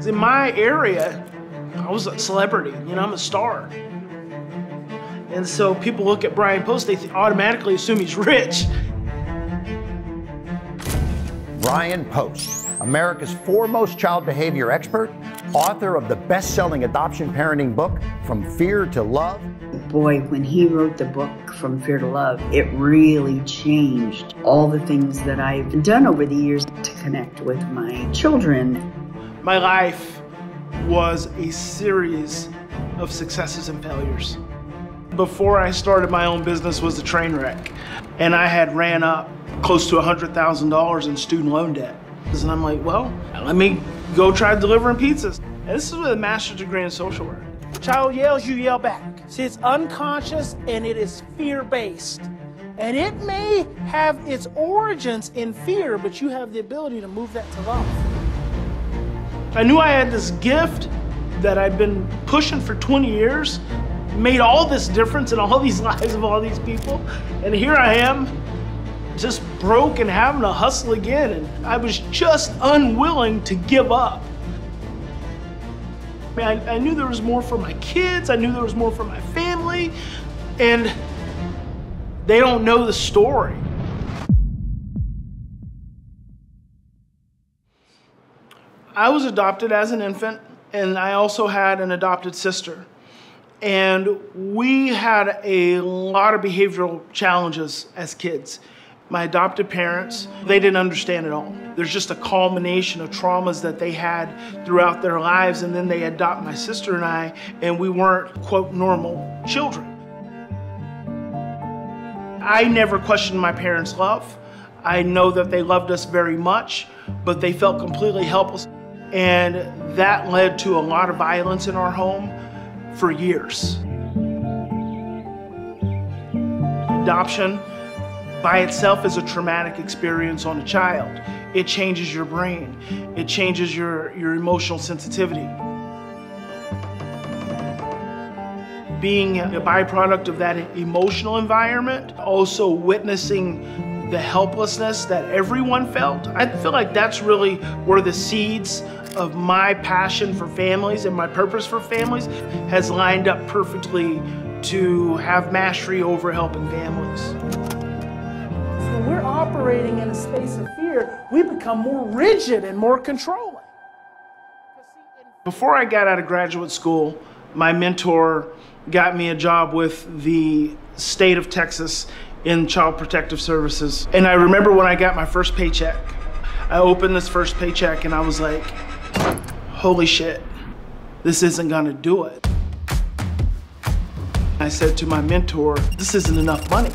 In my area, I was a celebrity, you know, I'm a star. And so people look at Bryan Post, they automatically assume he's rich. Bryan Post, America's foremost child behavior expert, author of the best-selling adoption parenting book, From Fear to Love. Boy, when he wrote the book, From Fear to Love, it really changed all the things that I've done over the years to connect with my children. My life was a series of successes and failures. Before I started my own business was a train wreck, and I had ran up close to $100,000 in student loan debt. And I'm like, well, let me go try delivering pizzas. And this is with a master's degree in social work. Child yells, you yell back. See, it's unconscious and it is fear-based. And it may have its origins in fear, but you have the ability to move that to love. I knew I had this gift that I'd been pushing for 20 years, made all this difference in all these lives of all these people. And here I am, just broke and having to hustle again. And I was just unwilling to give up. I knew there was more for my kids. I knew there was more for my family. And they don't know the story. I was adopted as an infant, and I also had an adopted sister. And we had a lot of behavioral challenges as kids. My adopted parents, they didn't understand it all. There's just a culmination of traumas that they had throughout their lives, and then they adopt my sister and I, and we weren't, quote, normal children. I never questioned my parents' love. I know that they loved us very much, but they felt completely helpless. And that led to a lot of violence in our home for years. Adoption by itself is a traumatic experience on a child. It changes your brain. It changes your emotional sensitivity. Being a byproduct of that emotional environment, also witnessing the helplessness that everyone felt, I feel like that's really where the seeds of my passion for families and my purpose for families has lined up perfectly to have mastery over helping families. So when we're operating in a space of fear, we become more rigid and more controlling. Before I got out of graduate school, my mentor got me a job with the state of Texas in Child Protective Services. And I remember when I got my first paycheck, I opened this first paycheck and I was like, holy shit, this isn't gonna do it. I said to my mentor, this isn't enough money.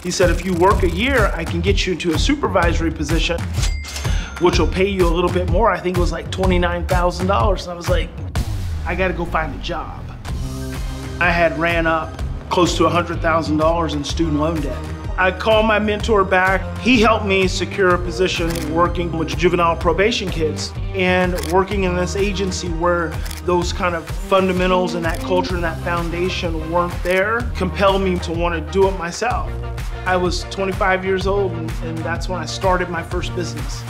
He said, if you work a year, I can get you to a supervisory position, which will pay you a little bit more. I think it was like $29,000. And I was like, I gotta go find a job. I had ran up close to $100,000 in student loan debt. I called my mentor back. He helped me secure a position working with juvenile probation kids, and working in this agency where those kind of fundamentals and that culture and that foundation weren't there compelled me to want to do it myself. I was 25 years old, and that's when I started my first business.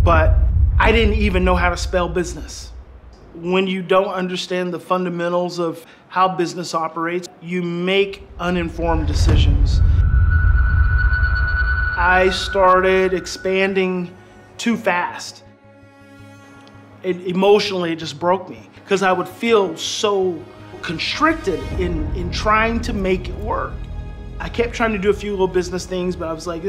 But I didn't even know how to spell business. When you don't understand the fundamentals of how business operates, you make uninformed decisions. I started expanding too fast. Emotionally, it just broke me because I would feel so constricted in trying to make it work. I kept trying to do a few little business things, but I was like,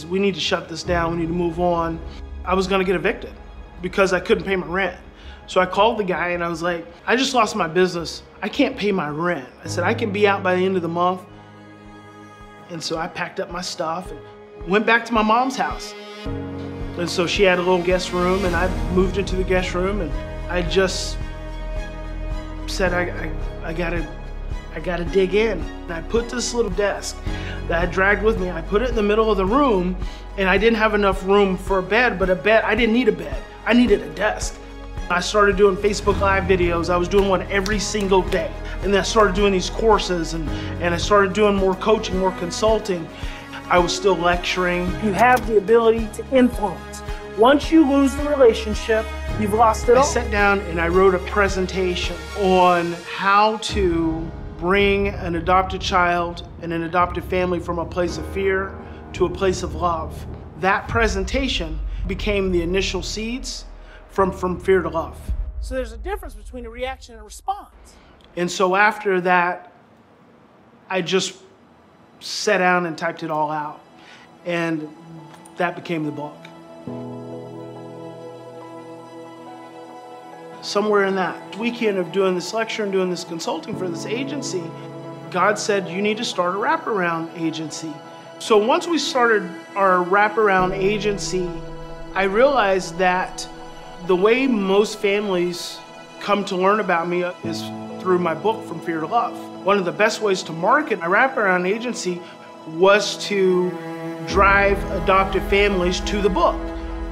we need to shut this down, we need to move on. I was gonna get evicted because I couldn't pay my rent. So I called the guy and I was like, I just lost my business. I can't pay my rent. I said, I can be out by the end of the month. And so I packed up my stuff and went back to my mom's house. And so she had a little guest room, and I moved into the guest room, and I just said, I gotta dig in. And I put this little desk that I dragged with me, I put it in the middle of the room, and I didn't have enough room for a bed, but I didn't need a bed. I needed a desk. I started doing Facebook Live videos. I was doing one every single day. And then I started doing these courses, and I started doing more coaching, more consulting. I was still lecturing. You have the ability to influence. Once you lose the relationship, You've lost it all. I sat down and I wrote a presentation on how to bring an adopted child and an adopted family from a place of fear to a place of love. That presentation became the initial seeds from fear to love. So there's a difference between a reaction and a response. And so after that, I just sat down and typed it all out. And that became the book. Somewhere in that weekend of doing this lecture and doing this consulting for this agency, God said, you need to start a wraparound agency. So once we started our wraparound agency, I realized that the way most families come to learn about me is through my book, From Fear to Love. One of the best ways to market my wraparound agency was to drive adopted families to the book,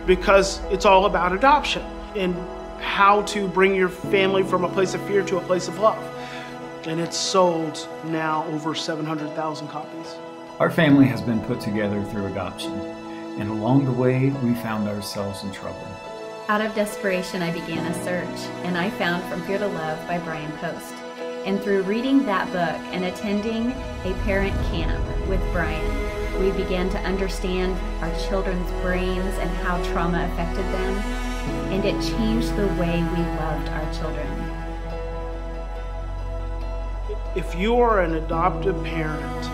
because it's all about adoption and how to bring your family from a place of fear to a place of love. And it's sold now over 700,000 copies. Our family has been put together through adoption, and along the way, we found ourselves in trouble. Out of desperation, I began a search, and I found From Fear to Love by Bryan Post. And through reading that book and attending a parent camp with Bryan, we began to understand our children's brains and how trauma affected them, and it changed the way we loved our children. If you are an adoptive parent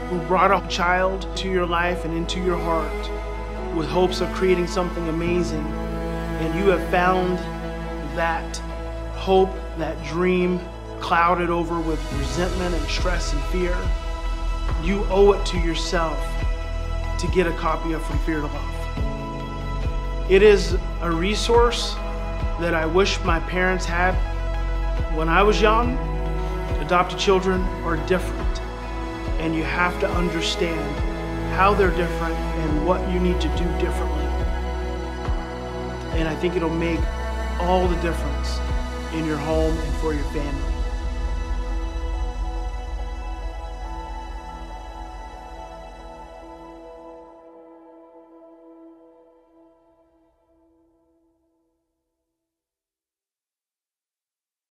who brought a child to your life and into your heart with hopes of creating something amazing, and you have found that hope, that dream clouded over with resentment and stress and fear, you owe it to yourself to get a copy of From Fear to Love. It is a resource that I wish my parents had when I was young. Adopted children are different, and you have to understand how they're different and what you need to do differently. And I think it'll make all the difference in your home and for your family.